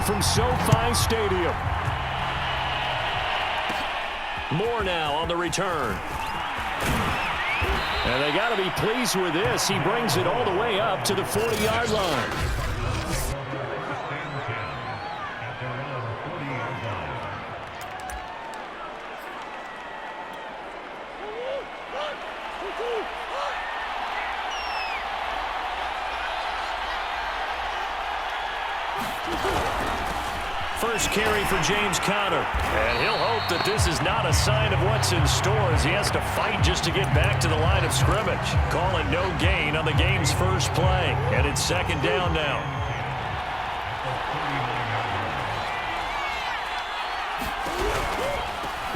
from SoFi Stadium. Moore now on the return. And they got to be pleased with this. He brings it all the way up to the 40-yard line. First carry for James Conner. And he'll hope that this is not a sign of what's in store as he has to fight just to get back to the line of scrimmage. Calling no gain on the game's first play. And it's second down now.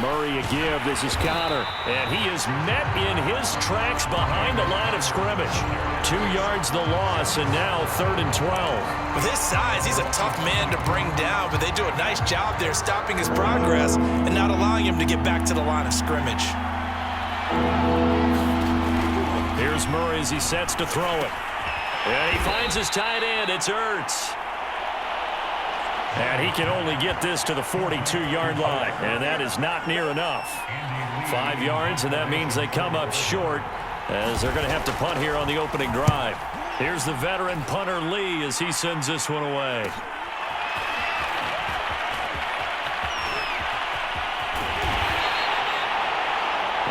Murray a give. This is Conner. And he is met in his tracks behind the line of scrimmage. 2 yards the loss, and now 3rd and 12. With his size, he's a tough man to bring down, but they do a nice job there stopping his progress and not allowing him to get back to the line of scrimmage. Here's Murray as he sets to throw it. And he finds his tight end. It's Ertz. And he can only get this to the 42-yard line, and that is not near enough. 5 yards, and that means they come up short as they're going to have to punt here on the opening drive. Here's the veteran punter Lee as he sends this one away.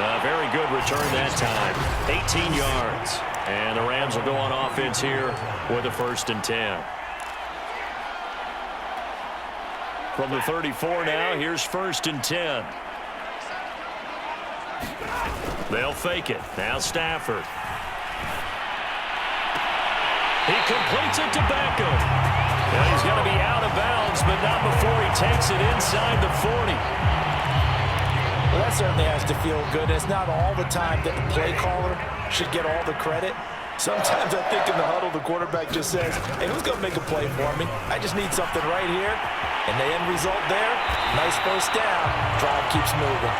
A very good return that time. 18 yards. And the Rams will go on offense here with a 1st and 10. From the 34 now, here's 1st and 10. They'll fake it. Now Stafford. He completes it to Beckham. Well, he's going to be out of bounds, but not before he takes it inside the 40. Well, that certainly has to feel good. It's not all the time that the play caller should get all the credit. Sometimes I think in the huddle, the quarterback just says, hey, who's going to make a play for me? I just need something right here. And the end result there, nice first down. Drive keeps moving.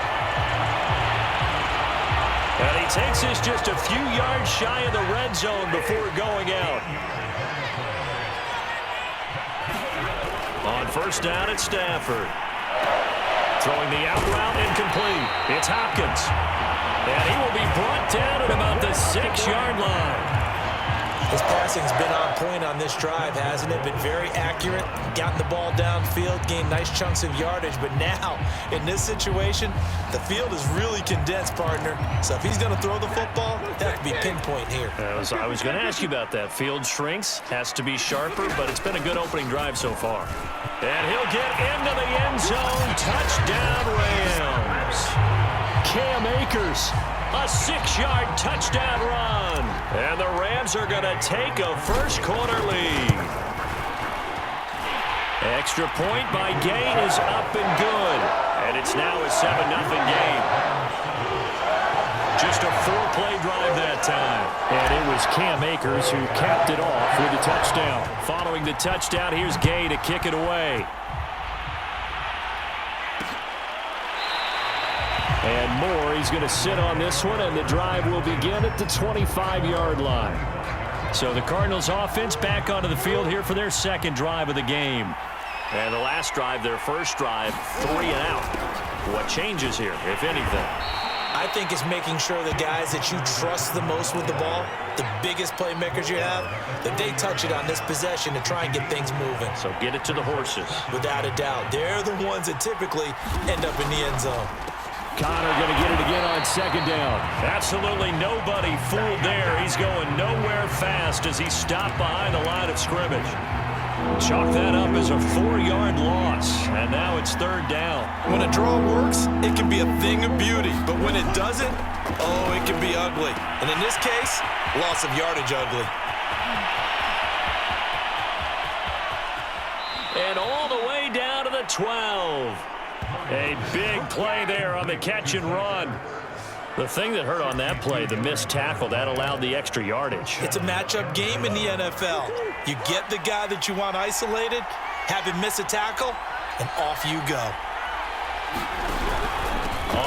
And he takes this just a few yards shy of the red zone before going out. On 1st down, it's Stafford. Throwing the out route incomplete. It's Hopkins. And he will be brought down at about the 6-yard line. His passing's been on point on this drive, hasn't it? Been very accurate, gotten the ball downfield, gained nice chunks of yardage. But now, in this situation, the field is really condensed, partner. So if he's going to throw the football, that could be pinpoint here. I was going to ask you about that. Field shrinks, has to be sharper, but it's been a good opening drive so far. And he'll get into the end zone. Touchdown, Rams. Cam Akers. A 6-yard touchdown run. And the Rams are going to take a first-quarter lead. Extra point by Gay is up and good. And it's now a 7-0 game. Just a 4-play drive that time. And it was Cam Akers who capped it off with a touchdown. Following the touchdown, here's Gay to kick it away. And Moore, he's going to sit on this one, and the drive will begin at the 25-yard line. So the Cardinals offense back onto the field here for their 2nd drive of the game. And the last drive, their 1st drive, 3 and out. What changes here, if anything? I think it's making sure the guys that you trust the most with the ball, the biggest playmakers you have, that they touch it on this possession to try and get things moving. So get it to the horses. Without a doubt. They're the ones that typically end up in the end zone. Conner going to get it again on 2nd down. Absolutely nobody fooled there. He's going nowhere fast as he stopped behind the line of scrimmage. Chalk that up as a 4-yard loss, and now it's 3rd down. When a draw works, it can be a thing of beauty, but when it doesn't, oh, it can be ugly. And in this case, loss of yardage ugly. And all the way down to the 12. A big play there on the catch and run. The thing that hurt on that play, the missed tackle, that allowed the extra yardage. It's a matchup game in the NFL. You get the guy that you want isolated, have him miss a tackle, and off you go.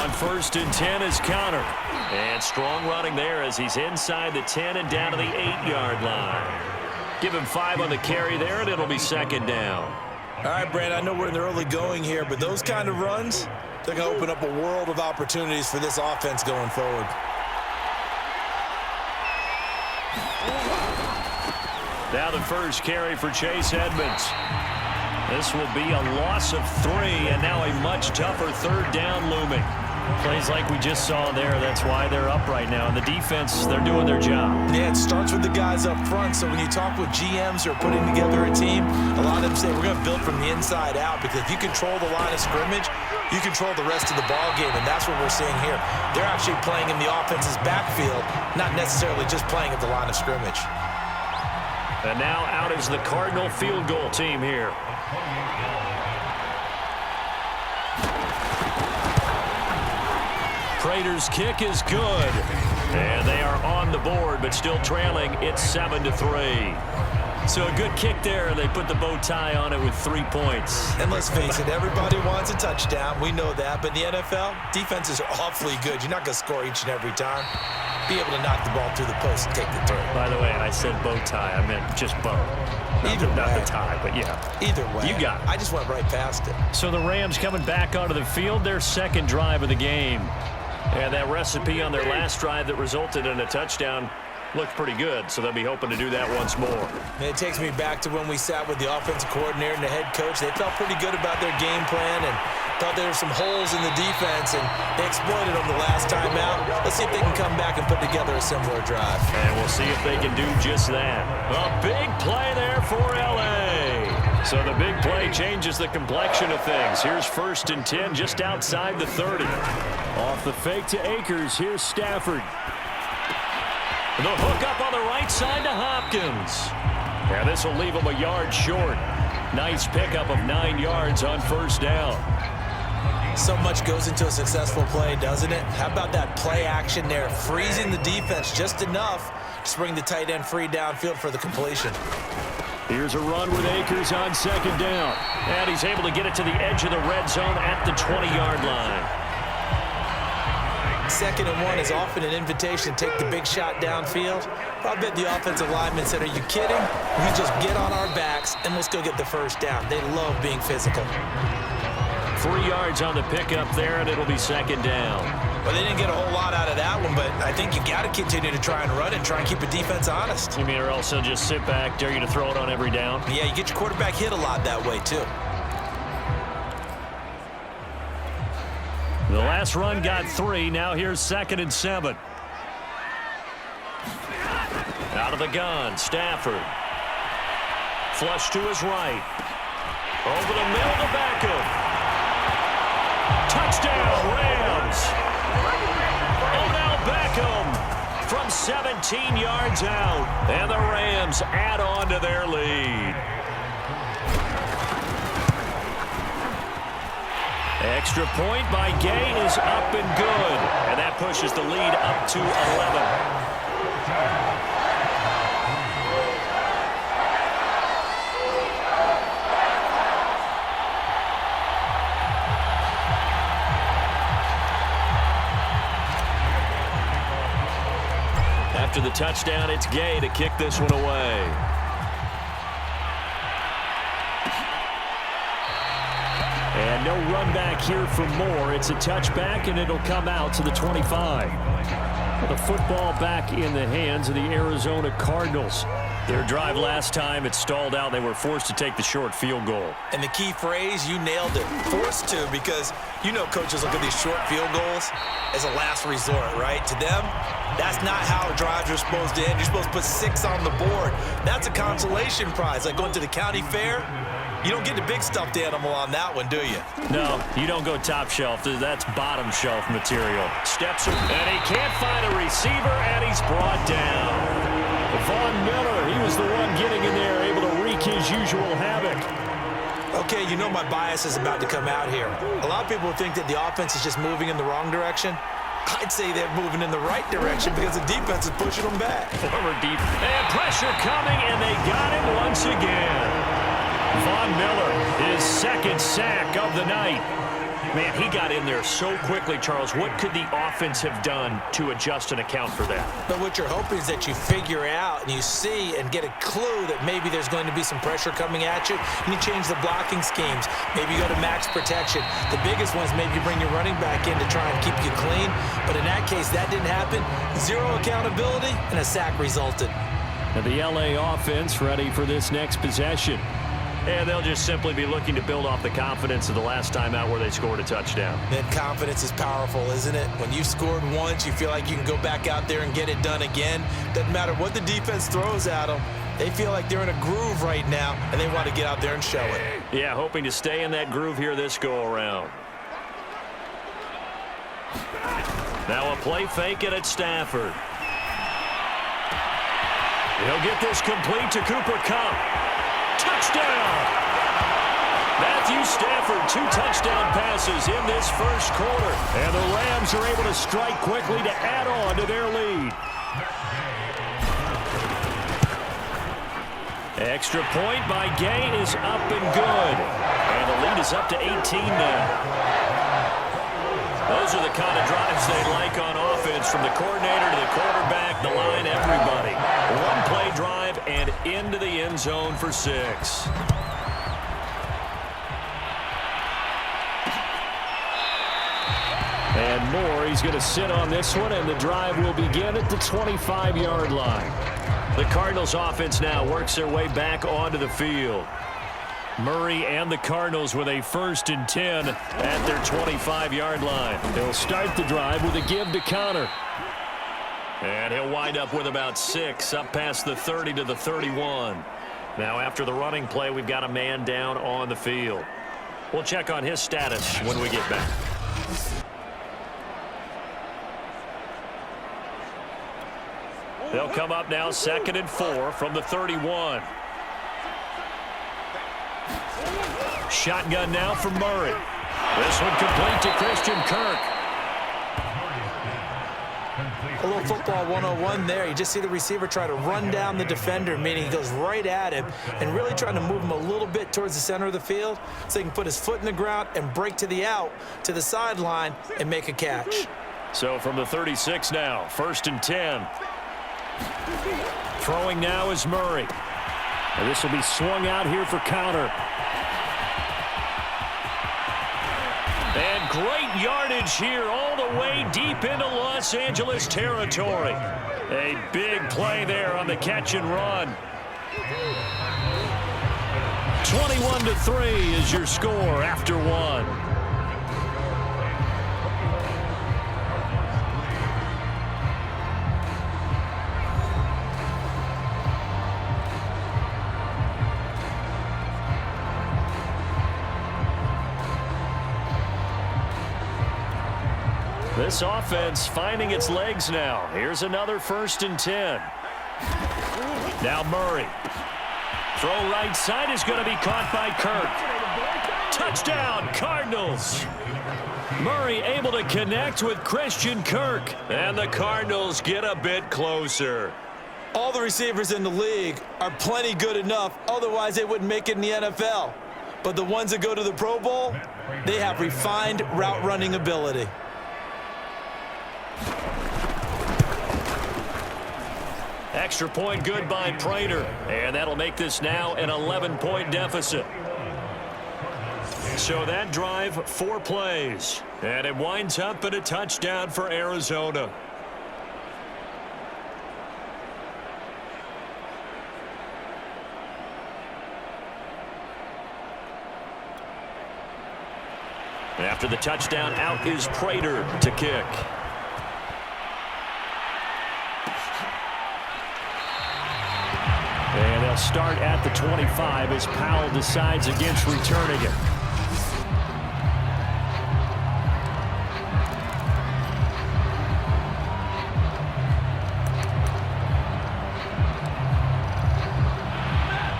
On 1st and 10 is Conner. And strong running there as he's inside the 10 and down to the 8-yard line. Give him 5 on the carry there, and it'll be 2nd down. All right, Brandon, I know we're in the early going here, but those kind of runs, they're going to open up a world of opportunities for this offense going forward. Now the first carry for Chase Edmonds. This will be a loss of 3, and now a much tougher third down looming. Plays like we just saw there, that's why they're up right now. And the defense, they're doing their job. Yeah, it starts with the guys up front. So when you talk with GMs who are putting together a team, a lot of them say we're going to build from the inside out, because if you control the line of scrimmage, you control the rest of the ball game, and that's what we're seeing here. They're actually playing in the offense's backfield, not necessarily just playing at the line of scrimmage. And now out is the Cardinal field goal team here. Prater's kick is good. And they are on the board, but still trailing. It's 7-3. So a good kick there. They put the bow tie on it with 3 points. And let's face it, everybody wants a touchdown. We know that. But in the NFL, defenses are awfully good. You're not going to score each and every time. Be able to knock the ball through the post and take the throw. By the way, I said bow tie. I meant just bow. Not the tie, but yeah. Either way. You got it. I just went right past it. So the Rams coming back onto the field, their second drive of the game. And that recipe on their last drive that resulted in a touchdown looked pretty good, so they'll be hoping to do that once more. And it takes me back to when we sat with the offensive coordinator and the head coach. They felt pretty good about their game plan and thought there were some holes in the defense, and they exploited them the last time out. Let's see if they can come back and put together a similar drive. And we'll see if they can do just that. A big play there for L.A. So the big play changes the complexion of things. Here's 1st and 10 just outside the 30. Off the fake to Akers. Here's Stafford. The hook up on the right side to Hopkins. And this will leave him a yard short. Nice pickup of 9 yards on 1st down. So much goes into a successful play, doesn't it? How about that play action there, freezing the defense just enough to bring the tight end free downfield for the completion. Here's a run with Akers on 2nd down. And he's able to get it to the edge of the red zone at the 20-yard line. 2nd and 1 is often an invitation to take the big shot downfield. I bet the offensive lineman said, are you kidding? We just get on our backs and let's go get the 1st down. They love being physical. 3 yards on the pickup there, and it'll be 2nd down. Well, they didn't get a whole lot out of that one, but I think you got to continue to try and run and try and keep the defense honest. You mean, or else they'll just sit back, dare you to throw it on every down? Yeah, you get your quarterback hit a lot that way, too. The last run got 3. Now here's 2nd and 7. Out of the gun, Stafford. Flush to his right. Over the middle to Beckham. Touchdown, Rams. Odell Beckham from 17 yards out. And the Rams add on to their lead. Extra point by Gay is up and good. And that pushes the lead up to 11. After the touchdown, it's Gay to kick this one away. And no run back here for more. It's a touchback, and it'll come out to the 25. The football back in the hands of the Arizona Cardinals. Their drive last time, it stalled out. They were forced to take the short field goal. And the key phrase, you nailed it, forced to, because you know coaches look at these short field goals as a last resort, right? To them, that's not how drives are supposed to end. You're supposed to put 6 on the board. That's a consolation prize, like going to the county fair. You don't get the big stuffed animal on that one, do you? No, you don't go top shelf. That's bottom shelf material. Steps, and he can't find a receiver, and he's brought down. Von Miller, he was the one getting in there, able to wreak his usual havoc. Okay, you know my bias is about to come out here. A lot of people think that the offense is just moving in the wrong direction. I'd say they're moving in the right direction because the defense is pushing them back. Former deep. And pressure coming, and they got him once again. Von Miller, his 2nd sack of the night. Man, he got in there so quickly, Charles. What could the offense have done to adjust and account for that? But what you're hoping is that you figure out and you see and get a clue that maybe there's going to be some pressure coming at you, and you change the blocking schemes. Maybe you go to max protection. The biggest one is maybe you bring your running back in to try and keep you clean. But in that case, that didn't happen. Zero accountability, and a sack resulted. And the LA offense ready for this next possession. And they'll just simply be looking to build off the confidence of the last time out where they scored a touchdown. That confidence is powerful, isn't it? When you've scored once, you feel like you can go back out there and get it done again. Doesn't matter what the defense throws at them. They feel like they're in a groove right now, and they want to get out there and show it. Yeah, hoping to stay in that groove here this go-around. Now a play fake it at Stafford. He'll get this complete to Cooper Kupp. Touchdown! Matthew Stafford, 2 touchdown passes in this first quarter. And the Rams are able to strike quickly to add on to their lead. Extra point by Gay is up and good. And the lead is up to 18 now. Those are the kind of drives they like on offense, from the coordinator to the quarterback, the line, everybody. One-play drive and into the end zone for 6. And Moore, he's going to sit on this one, and the drive will begin at the 25-yard line. The Cardinals offense now works their way back onto the field. Murray and the Cardinals with a 1st and 10 at their 25-yard line. They'll start the drive with a give to Connor. And he'll wind up with about 6, up past the 30 to the 31. Now after the running play, we've got a man down on the field. We'll check on his status when we get back. They'll come up now 2nd and 4 from the 31. Shotgun now for Murray. This one complete to Christian Kirk. A little football 101 there. You just see the receiver try to run down the defender, meaning he goes right at him and really trying to move him a little bit towards the center of the field so he can put his foot in the ground and break to the out, to the sideline, and make a catch. So from the 36 now, 1st and 10. Throwing now is Murray. And this will be swung out here for counter. And great yardage here all the way deep into Los Angeles territory. A big play there on the catch and run. 21-3 is your score after 1. This offense finding its legs now. Here's another 1st and 10. Now Murray. Throw right side is going to be caught by Kirk. Touchdown, Cardinals. Murray able to connect with Christian Kirk. And the Cardinals get a bit closer. All the receivers in the league are plenty good enough. Otherwise, they wouldn't make it in the NFL. But the ones that go to the Pro Bowl, they have refined route running ability. Extra point good by Prater. And that'll make this now an 11-point deficit. So that drive, 4 plays. And it winds up in a touchdown for Arizona. After the touchdown, out is Prater to kick. And they'll start at the 25 as Powell decides against returning it.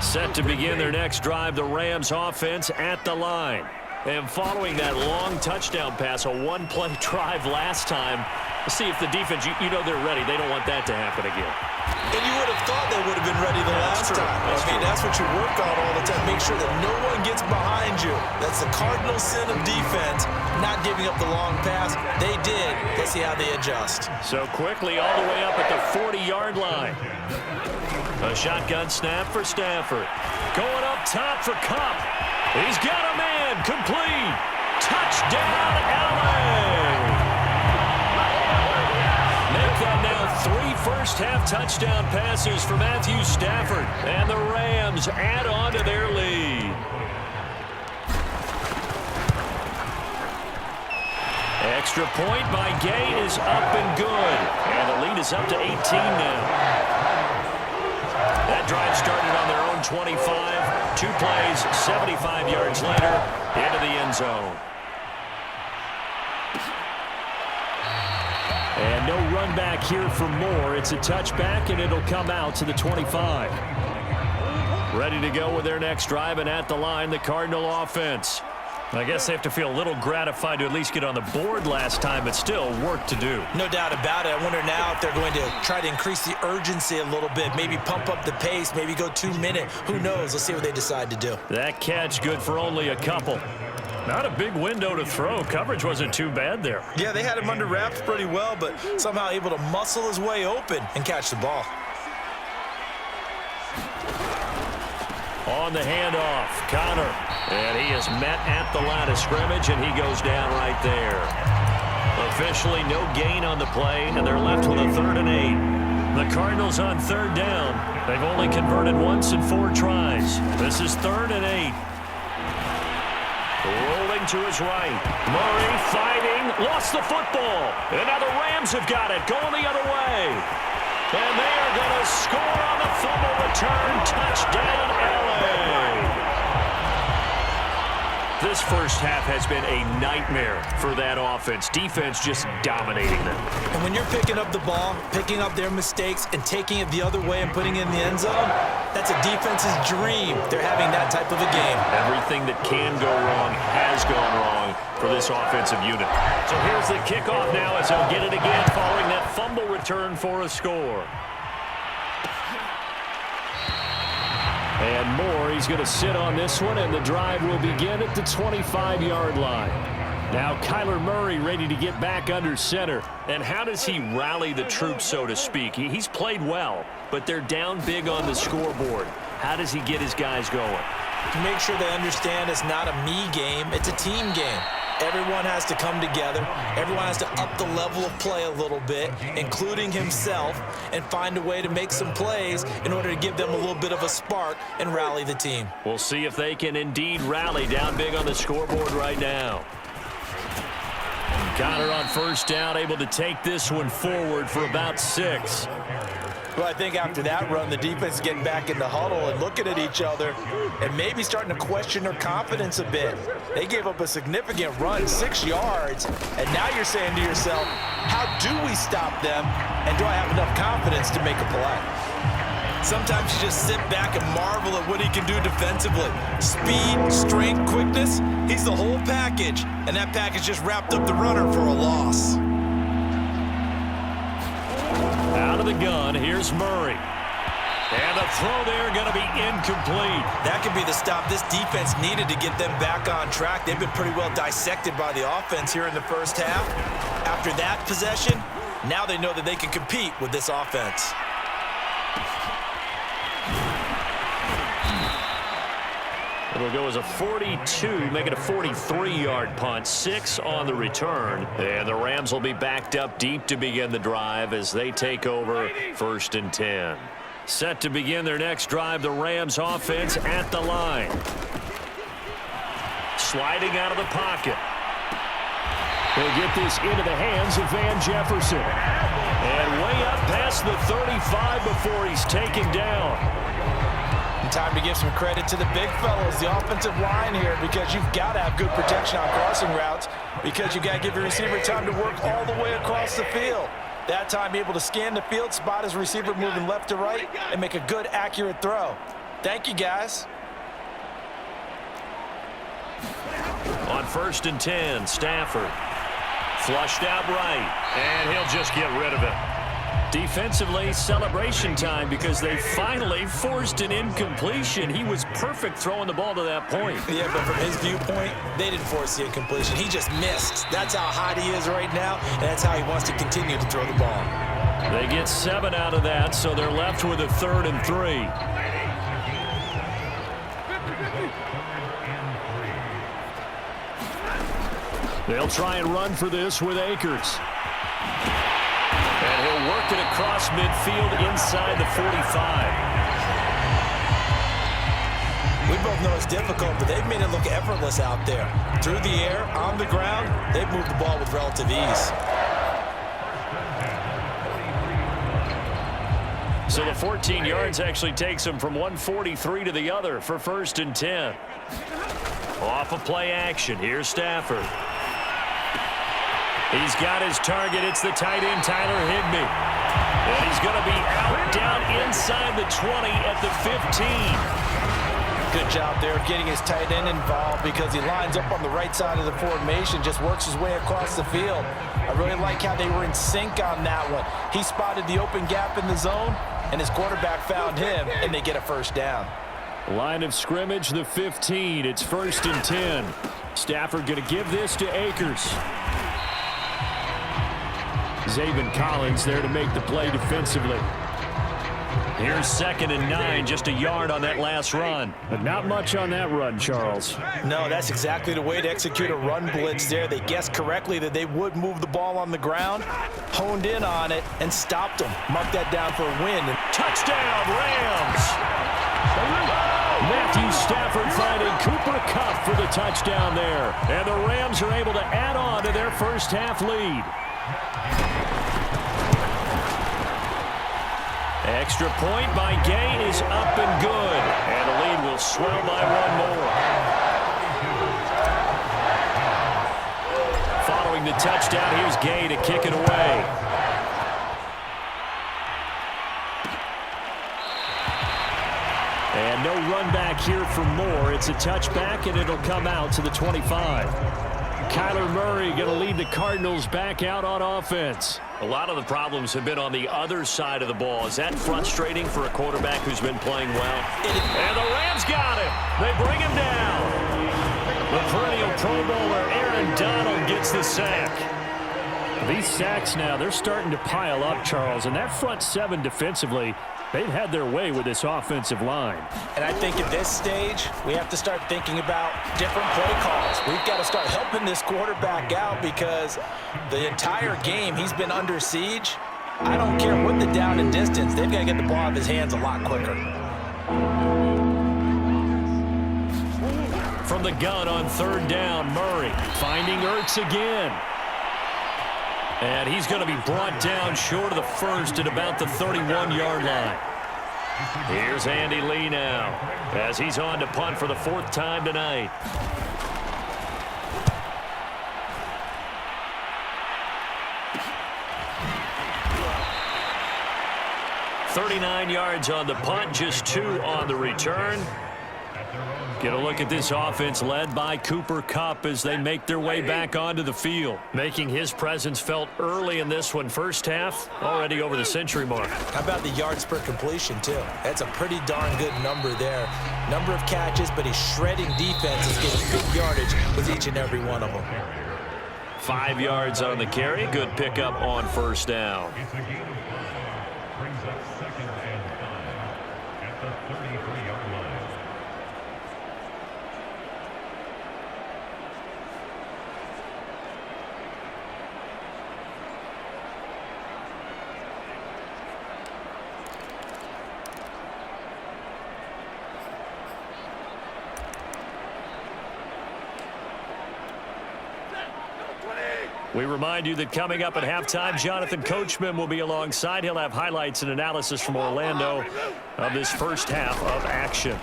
Set to begin their next drive, the Rams offense at the line. And following that long touchdown pass, a 1-play drive last time, let's see if the defense, you know they're ready. They don't want that to happen again. And you would have thought they would have been ready the last time. That's what you work on all the time. Make sure that no one gets behind you. That's the cardinal sin of defense, not giving up the long pass. They did. Let's see how they adjust. So quickly all the way up at the 40-yard line. A shotgun snap for Stafford. Going up top for Kupp. He's got a man. Complete. Touchdown, LA. Make that now 3 first-half touchdown passes for Matthew Stafford. And the Rams add on to their lead. Extra point by Gay is up and good. And the lead is up to 18 now. That drive started on their own 25. 2 plays, 75 yards later, into the end zone. And no run back here for Moore. It's a touchback, and it'll come out to the 25. Ready to go with their next drive, and at the line, the Cardinal offense. I guess they have to feel a little gratified to at least get on the board last time, but still work to do. No doubt about it. I wonder now if they're going to try to increase the urgency a little bit, maybe pump up the pace, maybe go 2-minute. Who knows? Let's see what they decide to do. That catch good for only a couple. Not a big window to throw. Coverage wasn't too bad there. Yeah, they had him under wraps pretty well, but somehow able to muscle his way open and catch the ball. On the handoff, Connor. And he is met at the line of scrimmage, and he goes down right there. Officially no gain on the play, and they're left with a 3rd and 8. The Cardinals on 3rd down. They've only converted once in 4 tries. This is 3rd and 8. Rolling to his right. Murray fighting. Lost the football. And now the Rams have got it. Going the other way. And they are going to score on the fumble return. Touchdown, LA. This first half has been a nightmare for that offense. Defense just dominating them. And when you're picking up the ball, picking up their mistakes, and taking it the other way and putting it in the end zone, that's a defense's dream. They're having that type of a game. Everything that can go wrong has gone wrong for this offensive unit. So here's the kickoff now as they'll get it again following that fumble return for a score. And Moore, he's going to sit on this one, and the drive will begin at the 25-yard line. Now Kyler Murray ready to get back under center. And how does he rally the troops, so to speak? He's played well, but they're down big on the scoreboard. How does he get his guys going? To make sure they understand it's not a me game, it's a team game. Everyone has to come together. Everyone has to up the level of play a little bit, including himself, and find a way to make some plays in order to give them a little bit of a spark and rally the team. We'll see if they can indeed rally down big on the scoreboard right now. Connor on 1st down, able to take this one forward for about 6. Well, I think after that run, the defense is getting back in the huddle and looking at each other and maybe starting to question their confidence a bit. They gave up a significant run, 6 yards, and now you're saying to yourself, how do we stop them, and do I have enough confidence to make a play? Sometimes you just sit back and marvel at what he can do defensively. Speed, strength, quickness, he's the whole package, and that package just wrapped up the runner for a loss. Out of the gun, here's Murray. And the throw there going to be incomplete. That could be the stop this defense needed to get them back on track. They've been pretty well dissected by the offense here in the first half. After that possession, now they know that they can compete with this offense. It'll go as a 42, make it a 43-yard punt, 6 on the return. And the Rams will be backed up deep to begin the drive as they take over 1st and 10. Set to begin their next drive, the Rams offense at the line. Sliding out of the pocket. He'll get this into the hands of Van Jefferson. And way up past the 35 before he's taken down. Time to give some credit to the big fellas, the offensive line here, because you've got to have good protection on crossing routes, because you got to give your receiver time to work all the way across the field. That time able to scan the field, spot his receiver moving left to right, and make a good, accurate throw. Thank you, guys. On 1st and 10, Stafford. Flushed out right, and he'll just get rid of it. Defensively, celebration time because they finally forced an incompletion. He was perfect throwing the ball to that point. Yeah, but from his viewpoint, they didn't force the incompletion. He just missed. That's how hot he is right now, and that's how he wants to continue to throw the ball. They get 7 out of that, so they're left with a 3rd and 3. They'll try and run for this with Akers. And he'll work it across midfield inside the 45. We both know it's difficult, but they've made it look effortless out there. Through the air, on the ground, they've moved the ball with relative ease. So the 14 yards actually takes him from 143 to the other for 1st and 10. Off of play action, here's Stafford. He's got his target. It's the tight end, Tyler Higbee. And he's going to be out down inside the 20 at the 15. Good job there getting his tight end involved because he lines up on the right side of the formation, just works his way across the field. I really like how they were in sync on that one. He spotted the open gap in the zone, and his quarterback found him, and they get a 1st down. Line of scrimmage, the 15. It's 1st and 10. Stafford going to give this to Akers. Zaven Collins there to make the play defensively. Here's 2nd and 9, just a yard on that last run. But not much on that run, Charles. No, that's exactly the way to execute a run blitz there. They guessed correctly that they would move the ball on the ground, honed in on it, and stopped them. Mark that down for a win. Touchdown, Rams! Matthew Stafford finding Cooper Kupp for the touchdown there. And the Rams are able to add on to their first half lead. Extra point by Gay is up and good. And the lead will swell by 1 more. Following the touchdown, here's Gay to kick it away. And no run back here for Moore. It's a touchback, and it'll come out to the 25. Kyler Murray going to lead the Cardinals back out on offense. A lot of the problems have been on the other side of the ball. Is that frustrating for a quarterback who's been playing well? And the Rams got him. They bring him down. The perennial Pro Bowler Aaron Donald gets the sack. These sacks now, they're starting to pile up, Charles. And that front 7 defensively, they've had their way with this offensive line. And I think at this stage, we have to start thinking about different play calls. We've got to start helping this quarterback out because the entire game he's been under siege. I don't care what the down and distance. They've got to get the ball out of his hands a lot quicker. From the gun on 3rd down, Murray finding Ertz again. And he's going to be brought down short of the 1st at about the 31-yard line. Here's Andy Lee now as he's on to punt for the 4th time tonight. $39 yards on the punt, just 2 on the return. Get a look at this offense led by Cooper Kupp as they make their way back onto the field. Making his presence felt early in this one. First half, already over the century mark. How about the yards per completion, too? That's a pretty darn good number there. Number of catches, but he's shredding defenses, getting big yardage with each and every one of them. 5 yards on the carry. Good pickup on 1st down. We remind you that coming up at halftime, Jonathan Coachman will be alongside. He'll have highlights and analysis from Orlando of this first half of action.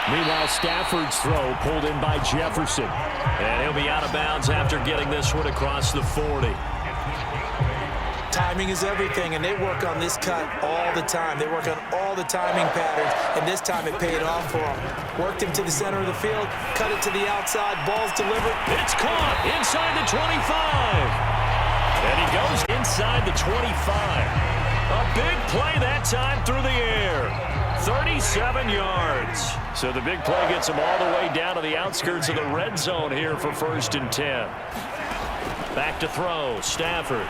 Meanwhile, Stafford's throw pulled in by Jefferson. And he'll be out of bounds after getting this one across the 40. Timing is everything, and they work on this cut all the time. They work on all the timing patterns, and this time it paid off for them. Worked him to the center of the field, cut it to the outside, ball's delivered. It's caught inside the 25. And he goes inside the 25. A big play that time through the air. 37 yards. So the big play gets him all the way down to the outskirts of the red zone here for 1st and 10. Back to throw. Stafford.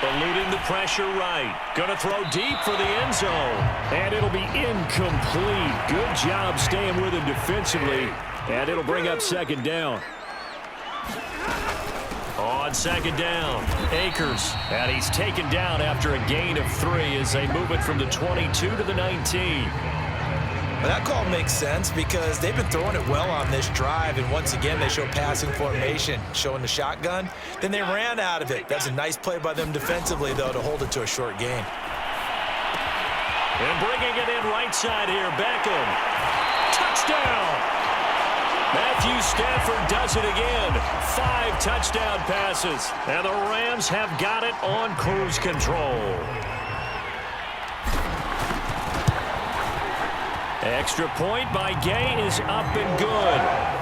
Eluding the pressure right. Going to throw deep for the end zone. And it'll be incomplete. Good job staying with him defensively. And it'll bring up 2nd down. On 2nd down, Akers. And he's taken down after a gain of 3 as they move it from the 22 to the 19. Well, that call makes sense because they've been throwing it well on this drive, and once again they show passing formation, showing the shotgun. Then they ran out of it. That's a nice play by them defensively, though, to hold it to a short gain. And bringing it in right side here, Beckham. Touchdown! Matthew Stafford does it again. 5 touchdown passes, and the Rams have got it on cruise control. Extra point by Gay is up and good.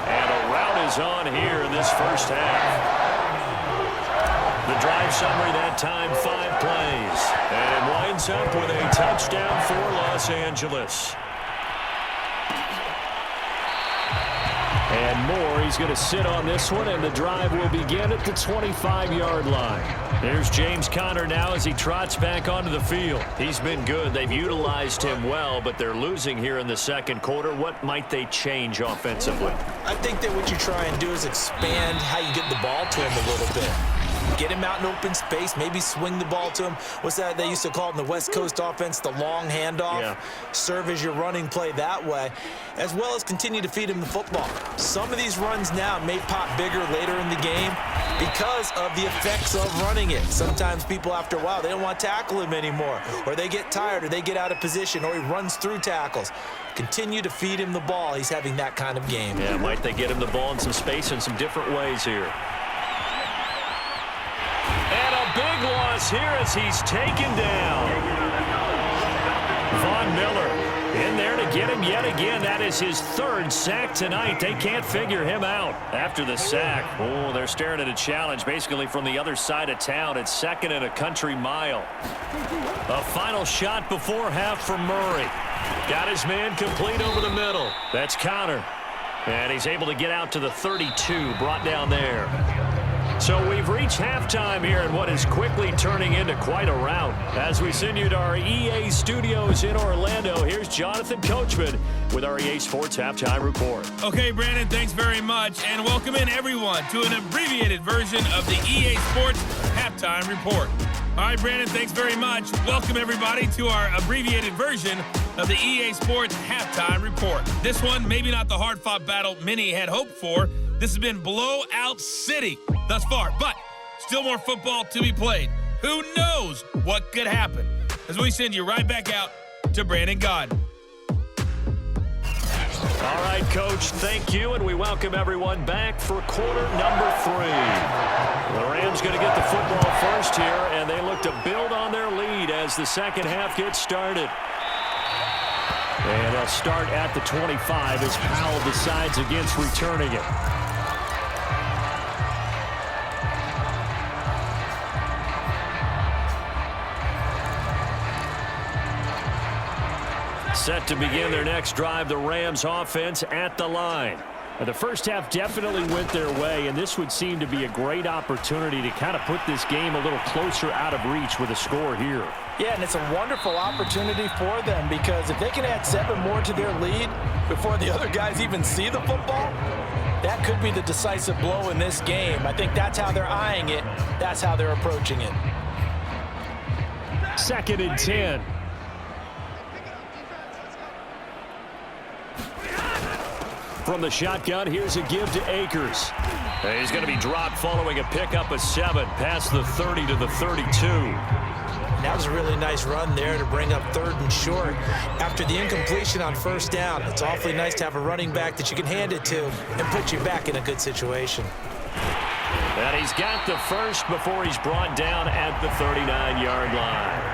And a rout is on here in this first half. The drive summary that time, 5 plays. And it winds up with a touchdown for Los Angeles. And Moore, he's going to sit on this one, and the drive will begin at the 25-yard line. There's James Conner now as he trots back onto the field. He's been good. They've utilized him well, but they're losing here in the 2nd quarter. What might they change offensively? I think that what you try and do is expand how you get the ball to him a little bit. Get him out in open space, maybe swing the ball to him. What's that they used to call it in the West Coast offense, the long handoff? Yeah. Serve as your running play that way, as well as continue to feed him the football. Some of these runs now may pop bigger later in the game because of the effects of running it. Sometimes people, after a while, they don't want to tackle him anymore, or they get tired, or they get out of position, or he runs through tackles. Continue to feed him the ball. He's having that kind of game. Yeah, might they get him the ball in some space in some different ways here. And a big loss here as he's taken down. Von Miller in there to get him yet again. That is his 3rd sack tonight. They can't figure him out after the sack. Oh, they're staring at a challenge basically from the other side of town. It's 2nd and a country mile. A final shot before half from Murray. Got his man complete over the middle. That's Conner. And he's able to get out to the 32, brought down there. So we've reached halftime here in what is quickly turning into quite a rout. As we send you to our EA studios in Orlando, here's Jonathan Coachman with our EA Sports Halftime Report. Okay, Brandon, thanks very much. And welcome in, everyone, to an abbreviated version of the EA Sports Halftime Report. All right, Brandon, thanks very much. Welcome, everybody, to our abbreviated version of the EA Sports Halftime Report. This one, maybe not the hard-fought battle many had hoped for. This has been blowout city thus far, but still more football to be played. Who knows what could happen? As we send you right back out to Brandon Gaudin. All right, Coach, thank you, and we welcome everyone back for quarter number 3. The Rams going to get the football first here, and they look to build on their lead as the second half gets started. And they'll start at the 25 as Powell decides against returning it. Set to begin their next drive, the Rams offense at the line. The first half definitely went their way, and this would seem to be a great opportunity to kind of put this game a little closer out of reach with a score here. Yeah, and it's a wonderful opportunity for them because if they can add 7 more to their lead before the other guys even see the football, that could be the decisive blow in this game. I think that's how they're eyeing it. That's how they're approaching it. 2nd and 10. From the shotgun, here's a give to Akers. And he's going to be dropped following a pickup of 7 past the 30 to the 32. That was a really nice run there to bring up 3rd and short after the incompletion on 1st down. It's awfully nice to have a running back that you can hand it to and put you back in a good situation. And he's got the first before he's brought down at the 39-yard line.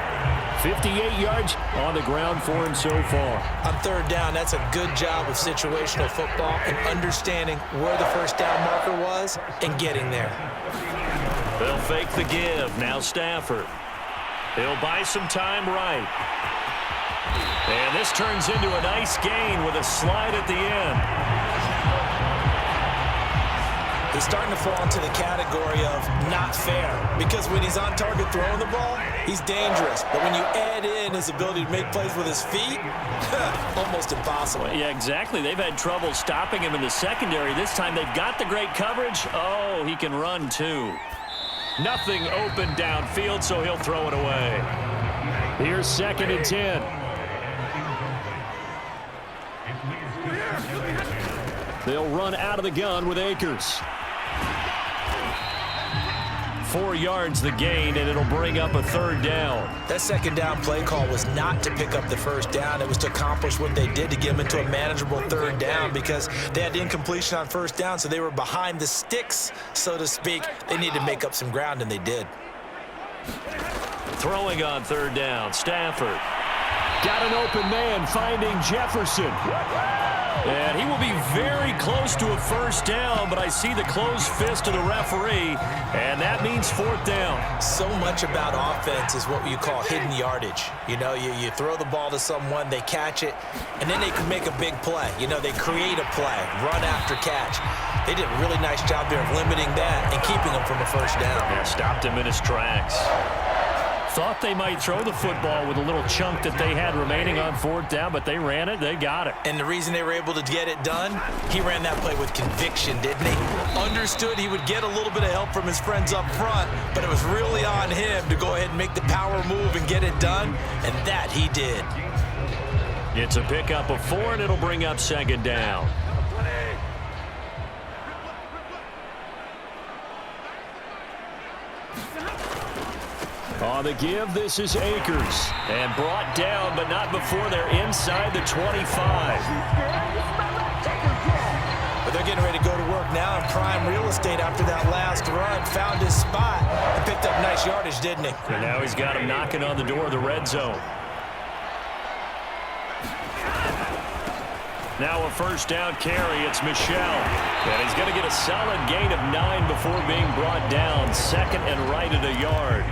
58 yards on the ground for him so far. On 3rd down, that's a good job of situational football and understanding where the 1st down marker was and getting there. They'll fake the give. Now Stafford. He'll buy some time right. And this turns into a nice gain with a slide at the end. He's starting to fall into the category of not fair, because when he's on target throwing the ball, he's dangerous. But when you add in his ability to make plays with his feet, almost impossible. Yeah, exactly. They've had trouble stopping him in the secondary. This time they've got the great coverage. Oh, he can run too. Nothing open downfield, so he'll throw it away. Here's 2nd and 10. They'll run out of the gun with Akers. 4 yards the gain, and it'll bring up a 3rd down. That 2nd down play call was not to pick up the 1st down. It was to accomplish what they did to get them into a manageable 3rd down, because they had incompletion on 1st down, so they were behind the sticks, so to speak. They needed to make up some ground, and they did. Throwing on 3rd down, Stafford. Got an open man, finding Jefferson. And he will be very close to a 1st down, but I see the closed fist of the referee, and that means 4th down. So much about offense is what you call hidden yardage. You know, you throw the ball to someone, they catch it, and then they can make a big play. You know, they create a play, run after catch. They did a really nice job there of limiting that and keeping him from a 1st down. Yeah, stopped him in his tracks. Thought they might throw the football with a little chunk that they had remaining on 4th down, but they ran it, they got it. And the reason they were able to get it done, he ran that play with conviction, didn't he? Understood he would get a little bit of help from his friends up front, but it was really on him to go ahead and make the power move and get it done, and that he did. It's a pickup of 4, and it'll bring up 2nd down. On the give, this is Akers. And brought down, but not before they're inside the 25. But they're getting ready to go to work now in prime real estate after that last run. Found his spot and picked up nice yardage, didn't he? And now he's got him knocking on the door of the red zone. Now a 1st down carry. It's Michel. And he's going to get a solid gain of 9 before being brought down. 2nd and right at a yard.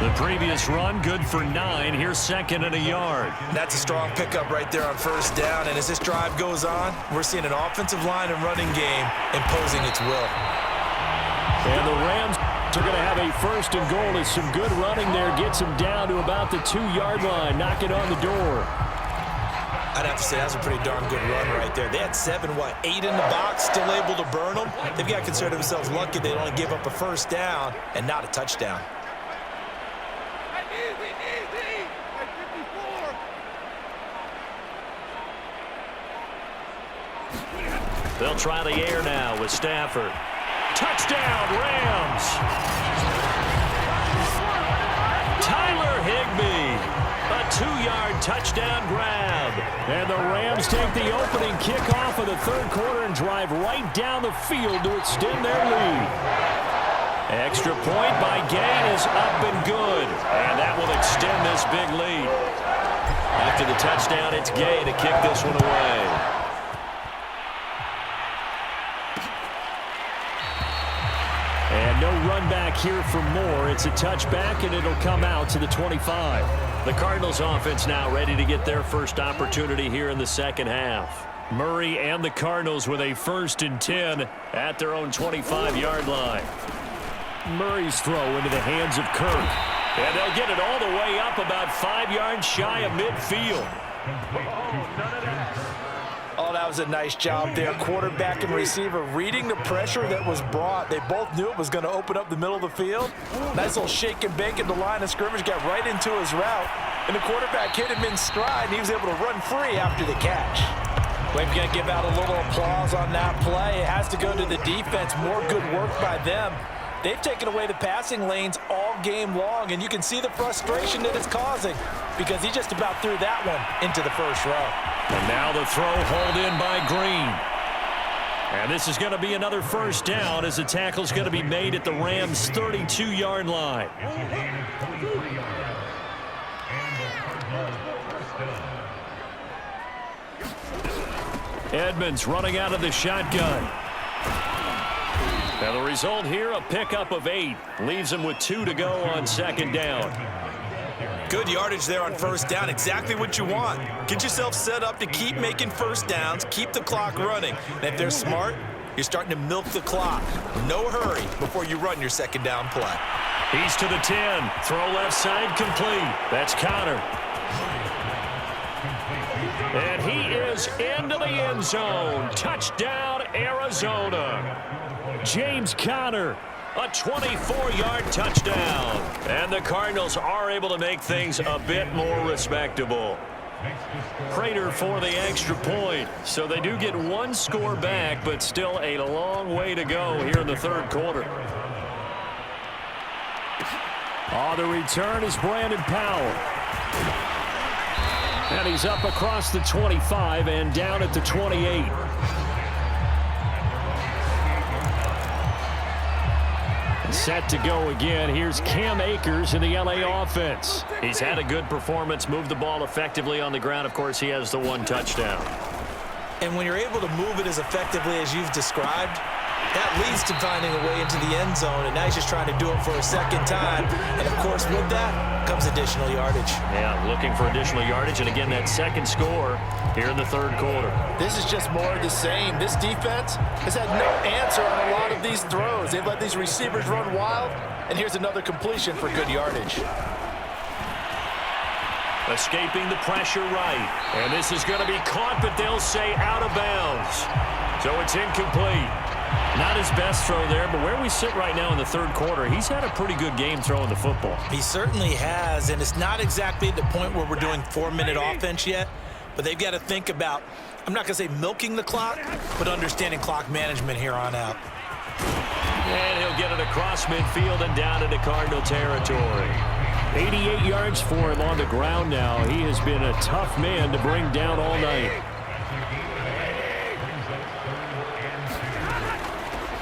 The previous run, good for 9. Here's 2nd and a yard. That's a strong pickup right there on 1st down. And as this drive goes on, we're seeing an offensive line and running game imposing its will. And the Rams are going to have a 1st and goal as some good running there gets them down to about the 2-yard line. Knock it on the door. I'd have to say that's a pretty darn good run right there. They had 7, 8 in the box, still able to burn them. They've got to consider themselves lucky they only give up a 1st down and not a touchdown. They'll try the air now with Stafford. Touchdown, Rams! Tyler Higbee, a 2-yard touchdown grab. And the Rams take the opening kickoff of the 3rd quarter and drive right down the field to extend their lead. Extra point by Gain is up and good. And that will extend this big lead. After the touchdown, it's Gay to kick this one away. And no run back here for more. It's a touchback, and it'll come out to the 25. The Cardinals offense now ready to get their first opportunity here in the 2nd half. Murray and the Cardinals with a 1st and 10 at their own 25-yard line. Murray's throw into the hands of Kirk. And they'll get it all the way up about 5 yards shy of midfield. Oh, that was a nice job there. Quarterback and receiver reading the pressure that was brought. They both knew it was going to open up the middle of the field. Nice little shake and bake at the line of scrimmage, got right into his route. And the quarterback hit him in stride, and he was able to run free after the catch. We've got to give out a little applause on that play. It has to go to the defense. More good work by them. They've taken away the passing lanes all game long, and you can see the frustration that it's causing because he just about threw that one into the 1st row. And now the throw hauled in by Green. And this is going to be another 1st down as the tackle's going to be made at the Rams' 32-yard line. Edmonds running out of the shotgun. And the result here, a pickup of 8. Leaves him with 2 to go on second down. Good yardage there on first down. Exactly what you want. Get yourself set up to keep making first downs, keep the clock running. And if they're smart, you're starting to milk the clock. No hurry before you run your second down play. He's to the 10. Throw left side complete. That's Connor. And he is into the end zone. Touchdown, Arizona. James Conner, a 24-yard touchdown. And the Cardinals are able to make things a bit more respectable. Prater for the extra point. So they do get 1 score back, but still a long way to go here in the third quarter. On the return is Brandon Powell. And he's up across the 25 and down at the 28. Set to go again. Here's Cam Akers in the LA offense. He's had a good performance, moved the ball effectively on the ground. Of course, he has the 1 touchdown. And when you're able to move it as effectively as you've described, that leads to finding a way into the end zone, and now he's just trying to do it for a second time. And, of course, with that comes additional yardage. Yeah, looking for additional yardage, and again, that second score here in the third quarter. This is just more of the same. This defense has had no answer on a lot of these throws. They've let these receivers run wild, and here's another completion for good yardage. Escaping the pressure right, and this is going to be caught, but they'll say out of bounds. So it's incomplete. Not his best throw there, but where we sit right now in the third quarter, he's had a pretty good game throwing the football. He certainly has, and it's not exactly at the point where we're doing 4-minute offense yet, but they've got to think about, I'm not going to say milking the clock, but understanding clock management here on out. And he'll get it across midfield and down into Cardinal territory. 88 yards for him on the ground now. He has been a tough man to bring down all night.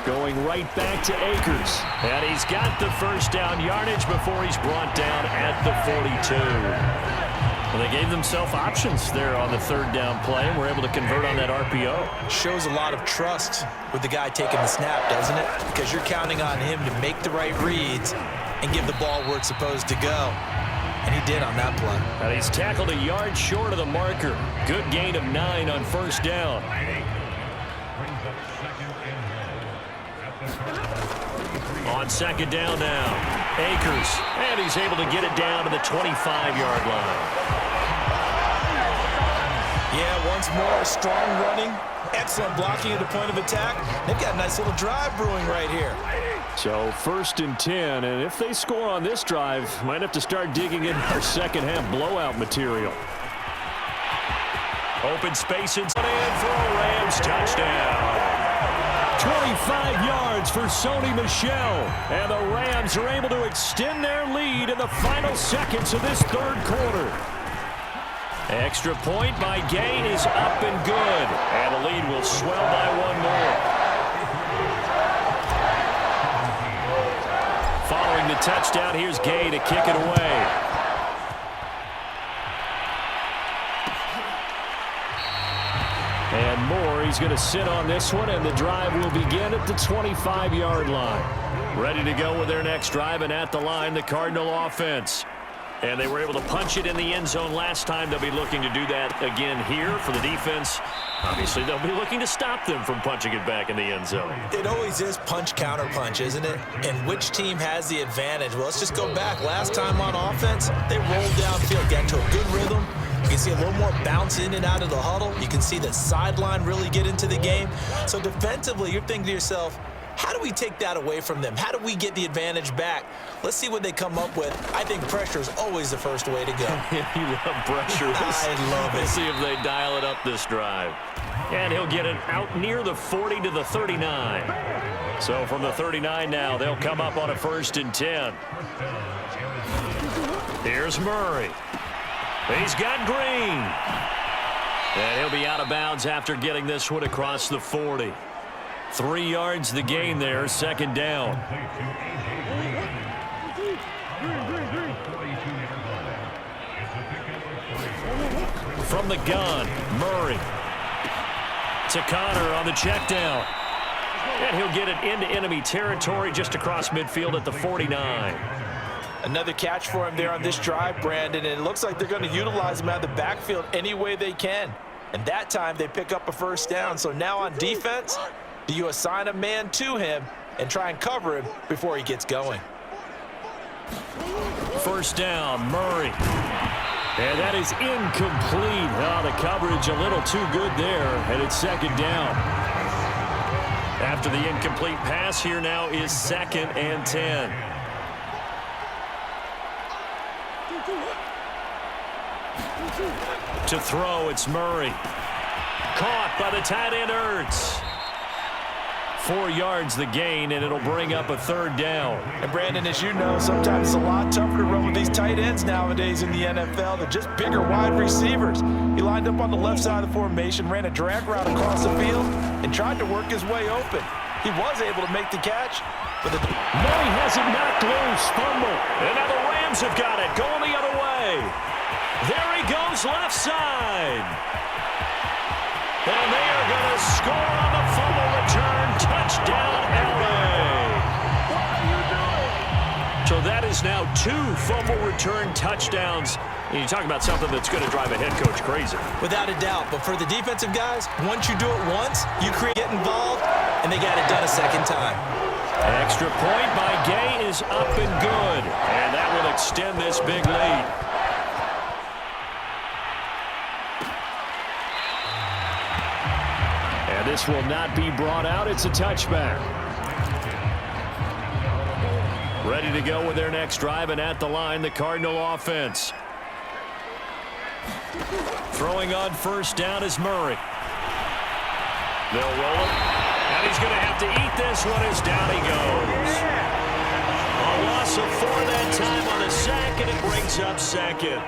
Going right back to Akers. And he's got the first down yardage before he's brought down at the 42. Well, they gave themselves options there on the third down play and were able to convert on that RPO. Shows a lot of trust with the guy taking the snap, doesn't it? Because you're counting on him to make the right reads and give the ball where it's supposed to go. And he did on that play. And he's tackled a yard short of the marker. Good gain of 9 on first down. On second down now, Akers, and he's able to get it down to the 25-yard line. Yeah, once more, strong running, excellent blocking at the point of attack. They've got a nice little drive brewing right here. So 1st and 10, and if they score on this drive, might have to start digging in our second half blowout material. Open space and for a Rams touchdown. 25 yards for Sony Michel, and the Rams are able to extend their lead in the final seconds of this third quarter. Extra point by Gain is up and good, and the lead will swell by 1 more. Following the touchdown, here's Gay to kick it away. And Moore, he's going to sit on this one, and the drive will begin at the 25-yard line. Ready to go with their next drive, and at the line, the Cardinal offense. And they were able to punch it in the end zone last time. They'll be looking to do that again here for the defense. Obviously, they'll be looking to stop them from punching it back in the end zone. It always is punch, counter punch, isn't it? And which team has the advantage? Well, let's just go back. Last time on offense, they rolled downfield, got into a good rhythm. You can see a little more bounce in and out of the huddle. You can see the sideline really get into the game. So defensively, you're thinking to yourself, how do we take that away from them? How do we get the advantage back? Let's see what they come up with. I think pressure is always the first way to go. You love pressure. I love it. We'll see if they dial it up this drive. And he'll get it out near the 40 to the 39. So from the 39 now, they'll come up on a 1st and 10. Here's Murray. He's got Green. And he'll be out of bounds after getting this one across the 40. 3 yards the gain there, second down. From the gun, Murray. To Connor on the check down. And he'll get it into enemy territory just across midfield at the 49. Another catch for him there on this drive, Brandon, and it looks like they're going to utilize him out of the backfield any way they can. And that time they pick up a first down. So now on defense, do you assign a man to him and try and cover him before he gets going? First down, Murray. And that is incomplete. Oh, the coverage a little too good there, and it's second down. After the incomplete pass, here now is 2nd and 10. To throw, it's Murray. Caught by the tight end, Ertz. 4 yards the gain, and it'll bring up a third down. And Brandon, as you know, sometimes it's a lot tougher to run with these tight ends nowadays in the NFL. They're just bigger wide receivers. He lined up on the left side of the formation, ran a drag route across the field, and tried to work his way open. He was able to make the catch. But Murray has it knocked loose. Fumble. And now the Rams have got it. Going the other way. There he goes, left side. And they are going to score on the fumble return. Touchdown, LA. So that is now 2 fumble return touchdowns. And you talk about something that's going to drive a head coach crazy. Without a doubt. But for the defensive guys, once you do it once, you get involved, and they got it done a second time. Extra point by Gay is up and good. And that will extend this big lead. And this will not be brought out. It's a touchback. Ready to go with their next drive, and at the line, the Cardinal offense. Throwing on first down is Murray. They'll roll it. And he's going to have to eat this one as down he goes. A loss of 4 that time on the sack, and it brings up 2nd.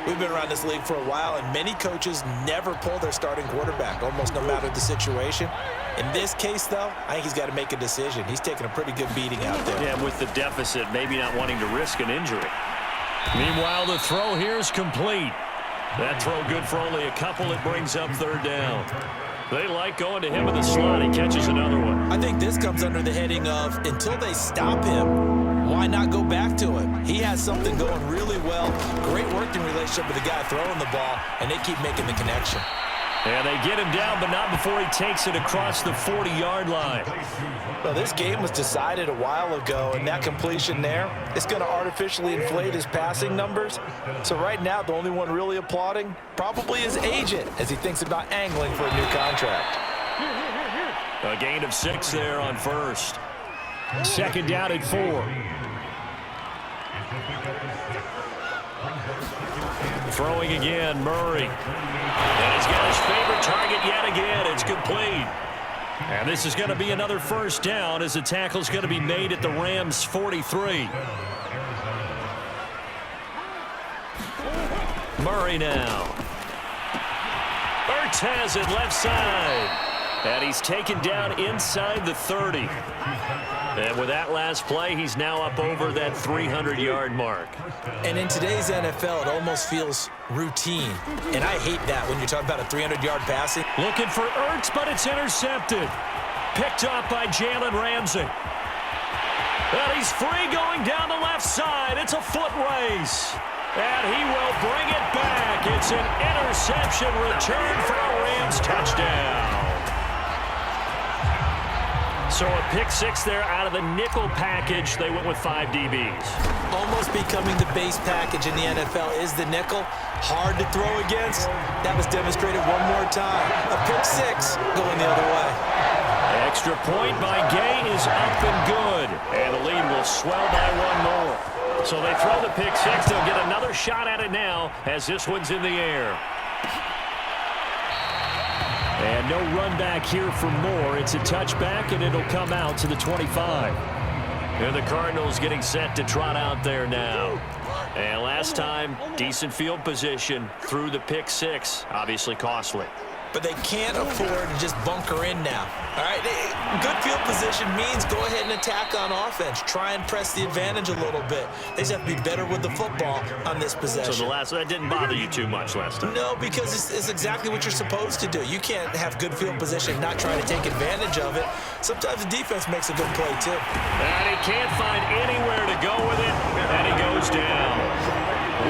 We've been around this league for a while, and many coaches never pull their starting quarterback, almost no matter the situation. In this case, though, I think he's got to make a decision. He's taking a pretty good beating out there. Yeah, with the deficit, maybe not wanting to risk an injury. Meanwhile, the throw here is complete. That throw good for only a couple. It brings up third down. They like going to him in the slot. He catches another one. I think this comes under the heading of, until they stop him, why not go back to him? He has something going really well. Great working relationship with the guy throwing the ball, and they keep making the connection. And they get him down, but not before he takes it across the 40-yard line. Well, this game was decided a while ago, and that completion there, it's going to artificially inflate his passing numbers. So right now, the only one really applauding probably his agent as he thinks about angling for a new contract. A gain of 6 there on first. Second down at 4. Throwing again, Murray. And he's got his favorite target yet again. It's complete. And this is going to be another first down as the tackle's going to be made at the Rams' 43. Murray now. Ertz has it left side. And he's taken down inside the 30. And with that last play, he's now up over that 300-yard mark. And in today's NFL, it almost feels routine. And I hate that when you're talking about a 300-yard passing. Looking for Ertz, but it's intercepted. Picked up by Jalen Ramsey. And he's free going down the left side. It's a foot race. And he will bring it back. It's an interception return for a Rams touchdown. So a pick-6 there out of the nickel package. They went with 5 DBs. Almost becoming the base package in the NFL is the nickel. Hard to throw against. That was demonstrated one more time. A pick-6 going the other way. Extra point by Gay is up and good. And the lead will swell by 1 more. So they throw the pick-6. They'll get another shot at it now as this one's in the air. And no run back here for more. It's a touchback, and it'll come out to the 25. And the Cardinals getting set to trot out there now. And last time, decent field position through the pick-6. Obviously costly. but they can't afford to just bunker in now. All right, good field position means go ahead and attack on offense. Try and press the advantage a little bit. They just have to be better with the football on this possession. So that didn't bother you too much last time? No, because it's exactly what you're supposed to do. You can't have good field position and not try to take advantage of it. Sometimes the defense makes a good play, too. And he can't find anywhere to go with it, and he goes down.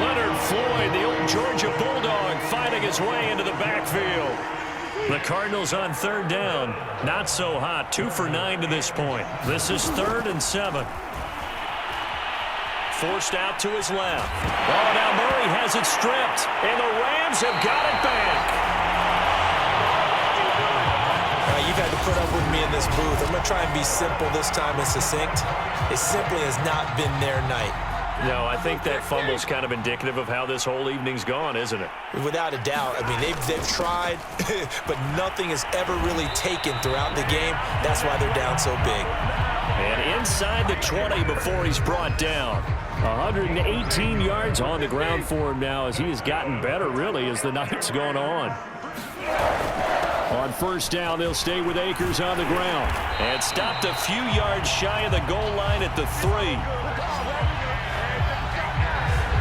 Leonard Floyd, the old Georgia Bulldog, fighting his way into the backfield. The Cardinals on third down. Not so hot. 2 for 9 to this point. This is 3rd and 7. Forced out to his left. Oh, now Murray has it stripped, and the Rams have got it back. You've had to put up with me in this booth. I'm going to try and be simple this time and succinct. It simply has not been their night. No, I think that fumble's kind of indicative of how this whole evening's gone, isn't it? Without a doubt. I mean, they've tried, but nothing has ever really taken throughout the game. That's why they're down so big. And inside the 20 before he's brought down. 118 yards on the ground for him now as he has gotten better, really, as the night's gone on. On first down, they'll stay with Akers on the ground. And stopped a few yards shy of the goal line at the 3.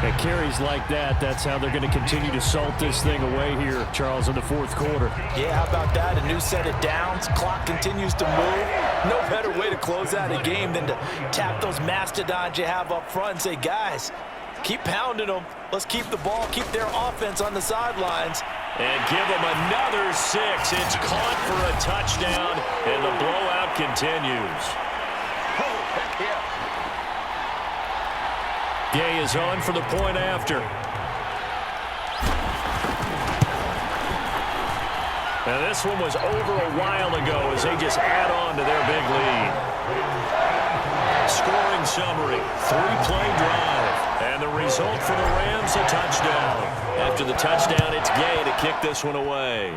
And carries like that, that's how they're going to continue to salt this thing away here, Charles, in the 4th quarter. Yeah, how about that? A new set of downs. Clock continues to move. No better way to close out a game than to tap those mastodons you have up front and say, guys, keep pounding them. Let's keep the ball, keep their offense on the sidelines. And give them another 6. It's caught for a touchdown, and the blowout continues. Gay is on for the point after. Now this one was over a while ago as they just add on to their big lead. Scoring summary, 3-play drive. And the result for the Rams, a touchdown. After the touchdown, it's Gay to kick this one away.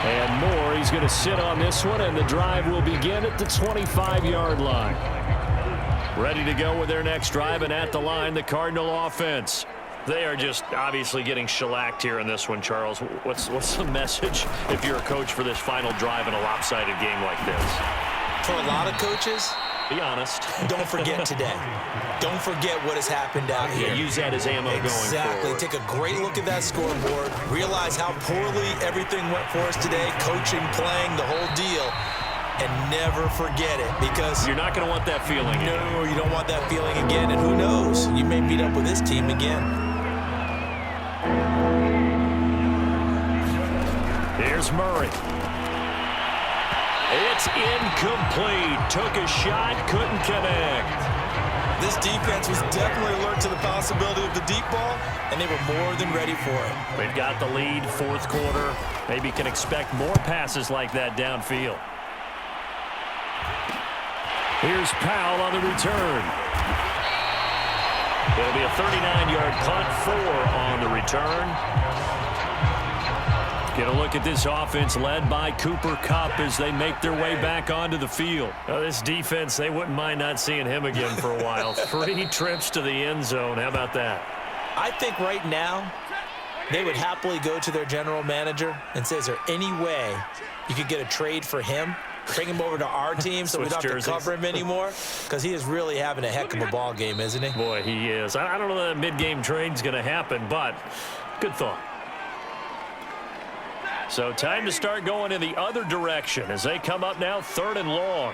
And Moore, he's going to sit on this one, and the drive will begin at the 25-yard line. Ready to go with their next drive, and at the line, the Cardinal offense. They are just obviously getting shellacked here in this one, Charles. What's the message if you're a coach for this final drive in a lopsided game like this? For a lot of coaches, be honest. Don't forget today. Don't forget what has happened out here. Yeah, use that as ammo going forward. Exactly. Take a great look at that scoreboard. Realize how poorly everything went for us today. Coaching, playing, the whole deal. And never forget it, because you're not going to want that feeling again. No, you don't want that feeling again. And who knows? You may meet up with this team again. Here's Murray. It's incomplete. Took a shot, couldn't connect. This defense was definitely alert to the possibility of the deep ball, and they were more than ready for it. They've got the lead, 4th quarter. Maybe can expect more passes like that downfield. Here's Powell on the return. It'll be a 39-yard punt, 4 on the return. Get a look at this offense led by Cooper Kupp as they make their way back onto the field. This defense, they wouldn't mind not seeing him again for a while. 3 trips to the end zone. How about that? I think right now they would happily go to their general manager and say, is there any way you could get a trade for him? Bring him over to our team so we don't have to cover him anymore, because he is really having a heck of a ball game, isn't he? Boy, he is. I don't know that mid-game trade's going to happen, but good thought. So time to start going in the other direction as they come up now 3rd and long.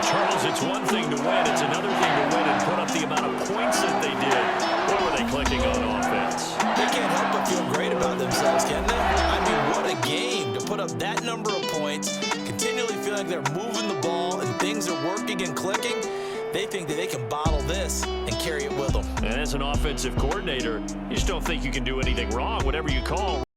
Charles, it's one thing to win. It's another thing to win and put up the amount of points that they did. What were they clicking on offense? They can't help but feel great about themselves, can they? I mean, what a game to put up that number of points, continually feel like they're moving the ball and things are working and clicking. They think that they can bottle this and carry it with them. And as an offensive coordinator, you just don't think you can do anything wrong. Whatever you call